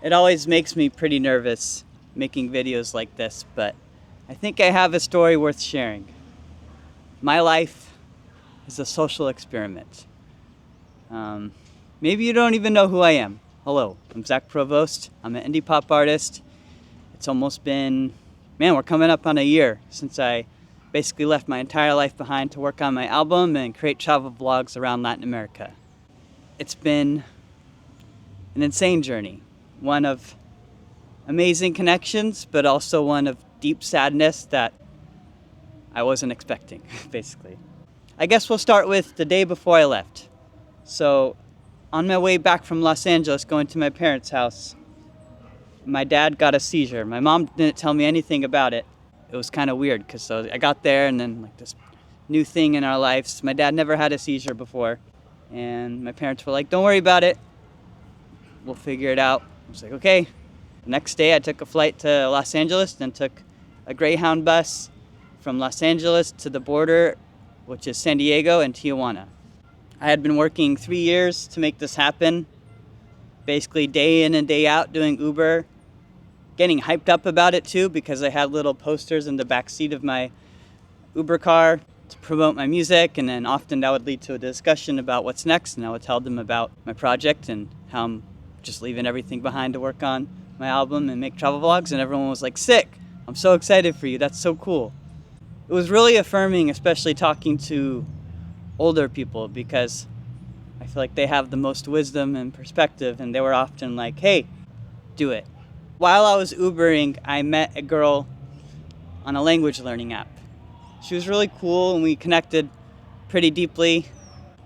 It always makes me pretty nervous making videos like this, but I think I have a story worth sharing. My life is a social experiment. Maybe you don't even know who I am. Hello, I'm Zach Provost. I'm an indie pop artist. It's almost been, we're coming up on a year since I basically left my entire life behind to work on my album and create travel vlogs around Latin America. It's been an insane journey, one of amazing connections, but also one of deep sadness that I wasn't expecting, basically. I guess we'll start with the day before I left. So, on my way back from Los Angeles, going to my parents' house, my dad got a seizure. My mom didn't tell me anything about it. It was kind of weird because I got there and then this new thing in our lives. My dad never had a seizure before. And my parents were like, don't worry about it. We'll figure it out. I was like, okay. Next day I took a flight to Los Angeles, then took a Greyhound bus from Los Angeles to the border, which is San Diego and Tijuana. I had been working 3 years to make this happen, basically day in and day out doing Uber, getting hyped up about it too because I had little posters in the back seat of my Uber car to promote my music, and then often that would lead to a discussion about what's next, and I would tell them about my project and how I'm just leaving everything behind to work on my album and make travel vlogs, and everyone was like, sick, I'm so excited for you, that's so cool. It was really affirming, especially talking to older people, because I feel like they have the most wisdom and perspective, and they were often like, hey, do it. While I was Ubering, I met a girl on a language learning app. She was really cool and we connected pretty deeply.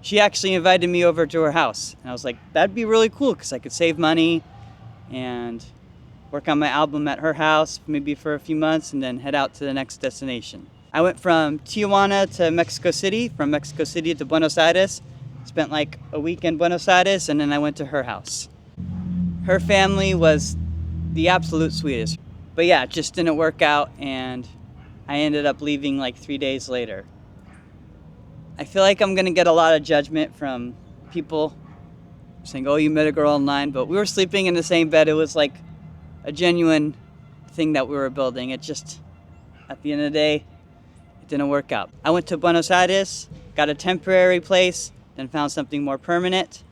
She actually invited me over to her house, and I was like, that'd be really cool because I could save money and work on my album at her house maybe for a few months and then head out to the next destination. I went from Tijuana to Mexico City, from Mexico City to Buenos Aires, spent like a week in Buenos Aires, and then I went to her house. Her family was the absolute sweetest. But yeah, it just didn't work out, and I ended up leaving like 3 days later. I feel like I'm gonna get a lot of judgment from people saying, oh, you met a girl online, but we were sleeping in the same bed. It was like a genuine thing that we were building. It just, at the end of the day, it didn't work out. I went to Buenos Aires, got a temporary place, then found something more permanent.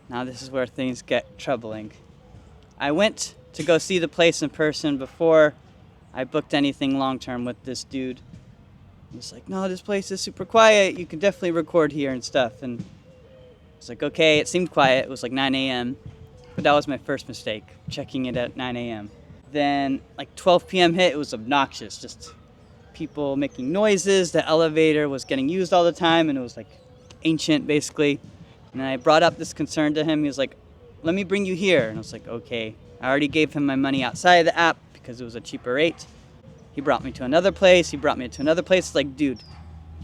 Now this is where things get troubling. I went to go see the place in person before I booked anything long-term with this dude. He was like, no, this place is super quiet. You can definitely record here and stuff. And I was like, okay, it seemed quiet. It was like 9 a.m. But that was my first mistake, checking it at 9 a.m. Then like 12 p.m. hit, it was obnoxious. Just people making noises. The elevator was getting used all the time, and it was like ancient, basically. And I brought up this concern to him. He was like, let me bring you here. And I was like, okay. I already gave him my money outside of the app because it was a cheaper rate. He brought me to another place. He brought me to another place. It's like, dude,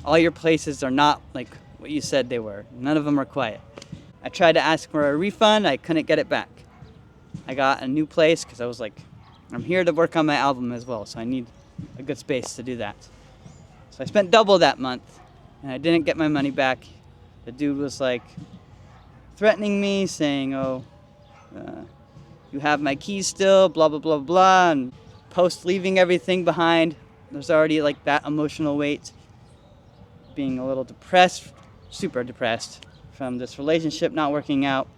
all your places are not like what you said they were. None of them are quiet. I tried to ask for a refund. I couldn't get it back. I got a new place because I was like, I'm here to work on my album as well, so I need a good space to do that. So I spent double that month, and I didn't get my money back. The dude was like threatening me, saying, oh, you have my keys still, blah, blah, blah, blah. And post leaving everything behind, there's already like that emotional weight. Being a little depressed, super depressed from this relationship not working out,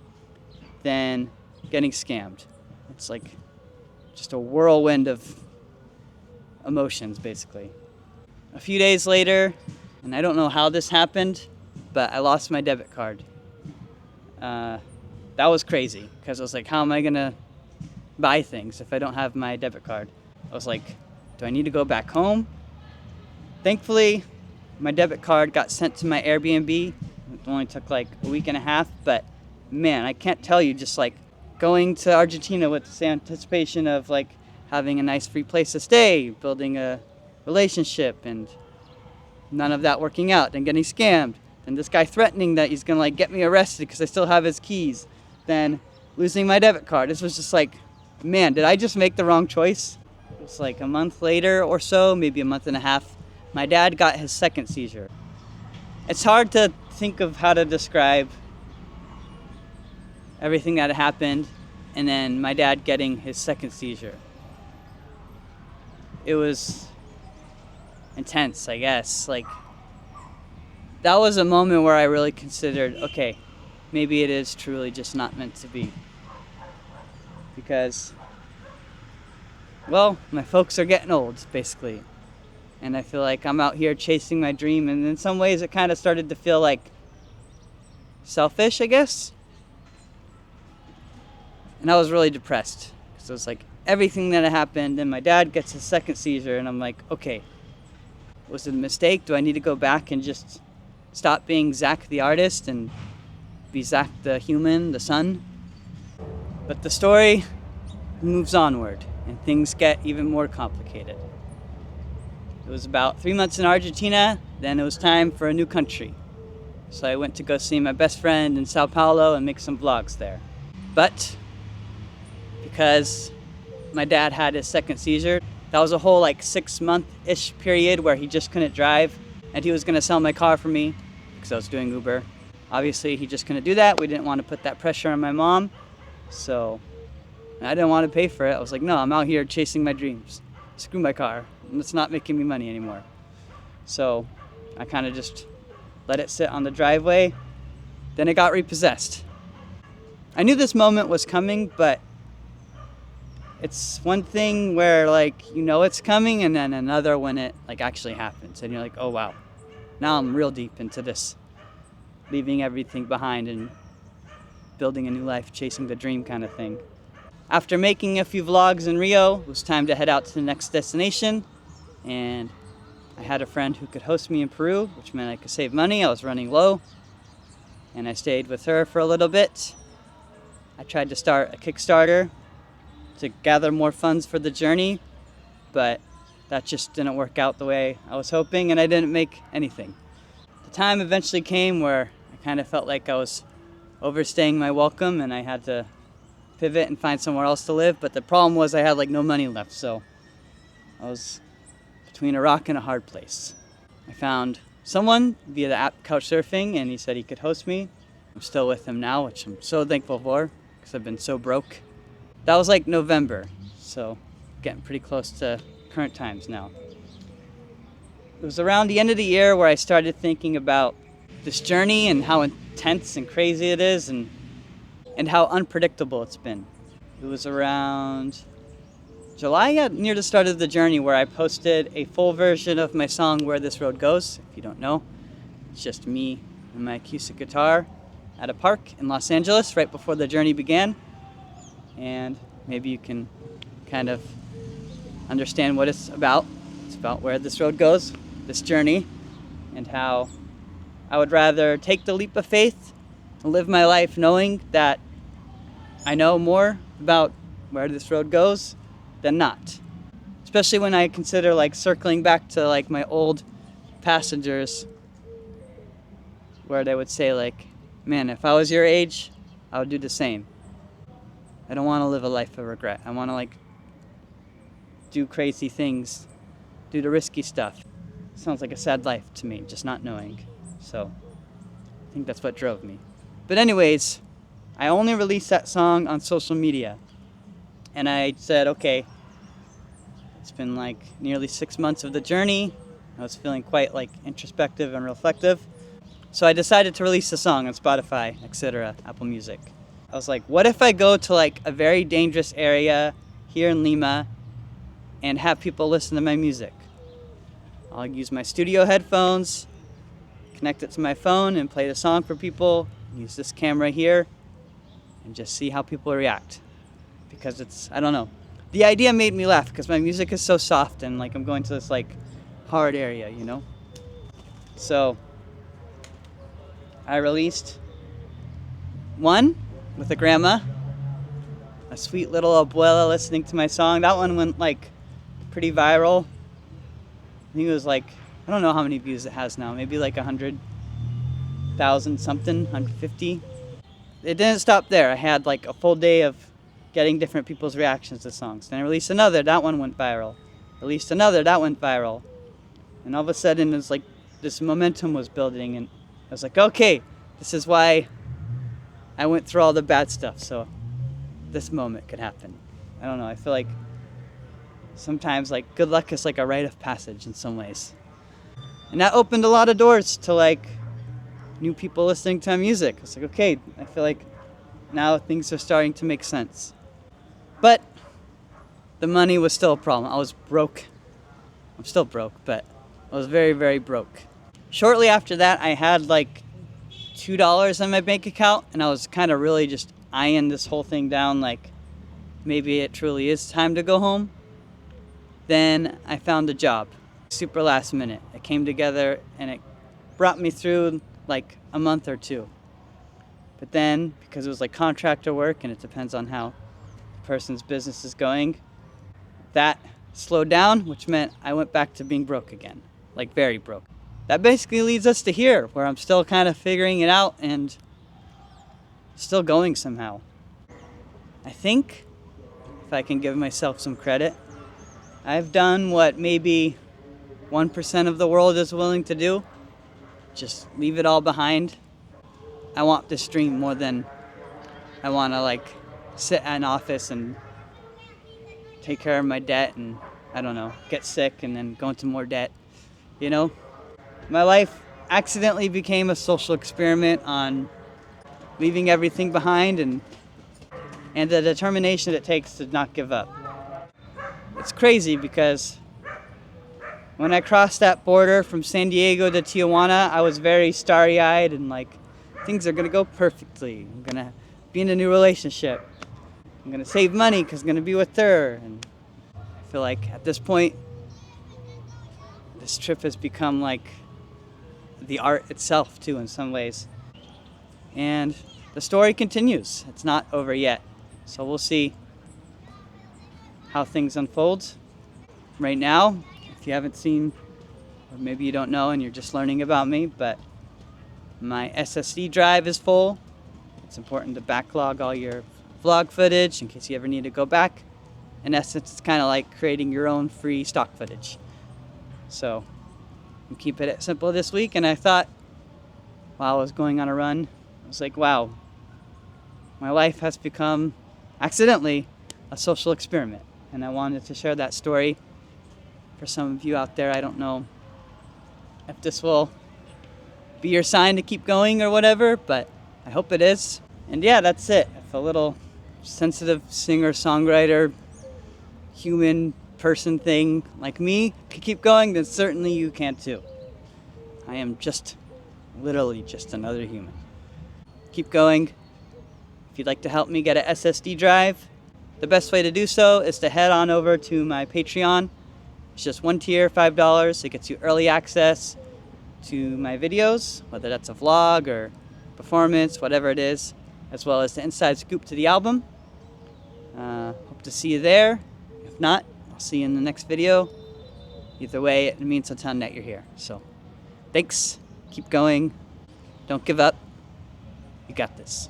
then getting scammed. It's like just a whirlwind of emotions, basically. A few days later, and I don't know how this happened, but I lost my debit card. That was crazy, because I was like, how am I gonna buy things if I don't have my debit card? I was like, do I need to go back home? Thankfully, my debit card got sent to my Airbnb. It only took like a week and a half, but man, I can't tell you, just like going to Argentina with this anticipation of like having a nice free place to stay, building a relationship, and none of that working out, then getting scammed, and this guy threatening that he's gonna like get me arrested because I still have his keys, then losing my debit card. This was just like, man, did I just make the wrong choice? It was like a month later or so, maybe a month and a half, my dad got his second seizure. It's hard to think of how to describe everything that happened. and then my dad getting his second seizure. It was intense, I guess. Like, that was a moment where I really considered, okay, maybe it is truly just not meant to be. Because, well, my folks are getting old, basically. And I feel like I'm out here chasing my dream, and in some ways it kind of started to feel like selfish, I guess. And I was really depressed, because it was like everything that had happened, and my dad gets his second seizure, and I'm like, okay, was it a mistake? Do I need to go back and just stop being Zach the artist and be Zach the human, the son? But the story moves onward, and things get even more complicated. It was about 3 months in Argentina, then it was time for a new country. So I went to go see my best friend in Sao Paulo and make some vlogs there. But because my dad had his second seizure, that was a whole like 6-month-ish period where he just couldn't drive, and he was gonna sell my car for me because I was doing Uber. Obviously, he just couldn't do that. We didn't want to put that pressure on my mom, so I didn't want to pay for it. I was like, no, I'm out here chasing my dreams. Screw my car. It's not making me money anymore. So I kind of just let it sit on the driveway. Then it got repossessed. I knew this moment was coming, but it's one thing where like you know it's coming, and then another when it like actually happens, and you're like, oh wow, now I'm real deep into this, leaving everything behind and building a new life, chasing the dream kind of thing. After making a few vlogs in Rio, it was time to head out to the next destination, and I had a friend who could host me in Peru, which meant I could save money. I was running low, and I stayed with her for a little bit. I tried to start a Kickstarter to gather more funds for the journey, but that just didn't work out the way I was hoping, and I didn't make anything. The time eventually came where I kind of felt like I was overstaying my welcome, and I had to pivot and find somewhere else to live. But the problem was I had like no money left, so I was between a rock and a hard place. I found someone via the app Couchsurfing, and he said he could host me. I'm still with him now, which I'm so thankful for, because I've been so broke. That was like November, so getting pretty close to current times now. It was around the end of the year where I started thinking about this journey and how intense and crazy it is, and how unpredictable it's been. It was around July, near the start of the journey, where I posted a full version of my song Where This Road Goes. If you don't know, it's just me and my acoustic guitar at a park in Los Angeles right before the journey began. And maybe you can kind of understand what it's about. It's about where this road goes, this journey, and how I would rather take the leap of faith and live my life knowing that I know more about where this road goes than not. Especially when I consider like circling back to like my old passengers, where they would say like, man, if I was your age, I would do the same. I don't want to live a life of regret. I want to like do crazy things, do the risky stuff. Sounds like a sad life to me, just not knowing. So I think that's what drove me. But anyways, I only released that song on social media. And I said, okay, it's been like nearly 6 months of the journey. I was feeling quite like introspective and reflective. So I decided to release the song on Spotify, etc., Apple Music. I was like, what if I go to like a very dangerous area here in Lima and have people listen to my music? I'll use my studio headphones, connect it to my phone, and play the song for people. Use this camera here and just see how people react. Because it's, I don't know. The idea made me laugh because my music is so soft, and like I'm going to this like hard area, you know? So I released one with a grandma, a sweet little abuela listening to my song. That one went like pretty viral. I think it was like, I don't know how many views it has now, maybe like 100,000 something, 150. It didn't stop there. I had like a full day of getting different people's reactions to songs. Then I released another, that one went viral. Released another, that went viral. And all of a sudden it's like this momentum was building, and I was like, okay, this is why I went through all the bad stuff. So this moment could happen. I don't know. I feel like sometimes like good luck is like a rite of passage in some ways. And that opened a lot of doors to like new people listening to my music. It's like, okay, I feel like now things are starting to make sense. But the money was still a problem. I was broke. I'm still broke, but I was very, very broke. Shortly after that, I had like $2 in my bank account, and I was kind of really just eyeing this whole thing down, like maybe it truly is time to go home. Then I found a job, super last minute. It came together and it brought me through like a month or two. But then, because it was like contractor work and it depends on how the person's business is going, that slowed down, which meant I went back to being broke again, like very broke. That basically leads us to here, where I'm still kind of figuring it out and still going somehow. I think, if I can give myself some credit, I've done what maybe 1% of the world is willing to do. Just leave it all behind. I want this dream more than I want to like sit at an office and take care of my debt and, I don't know, get sick and then go into more debt, you know? My life accidentally became a social experiment on leaving everything behind and the determination it takes to not give up. It's crazy because when I crossed that border from San Diego to Tijuana, I was very starry-eyed and like, things are gonna go perfectly. I'm gonna be in a new relationship. I'm gonna save money because I'm gonna be with her. And I feel like at this point, this trip has become like the art itself too in some ways. And the story continues. It's not over yet. So we'll see how things unfold. Right now, if you haven't seen, or maybe you don't know and you're just learning about me, but my SSD drive is full. It's important to backlog all your vlog footage in case you ever need to go back. In essence, it's kind of like creating your own free stock footage. So I'm keeping it simple this week, and I thought while I was going on a run, I was like, wow, my life has become accidentally a social experiment. And I wanted to share that story for some of you out there. I don't know if this will be your sign to keep going or whatever, but I hope it is. And yeah, that's it. If a little sensitive singer-songwriter, human person thing like me can keep going, then certainly you can too. I am just literally just another human. Keep going. If you'd like to help me get an SSD drive, the best way to do so is to head on over to my Patreon. It's just one tier, $5. It gets you early access to my videos, whether that's a vlog or performance, whatever it is, as well as the inside scoop to the album. Hope to see you there. If not, I'll see you in the next video. Either way, it means a ton that you're here. So, thanks. Keep going. Don't give up. You got this.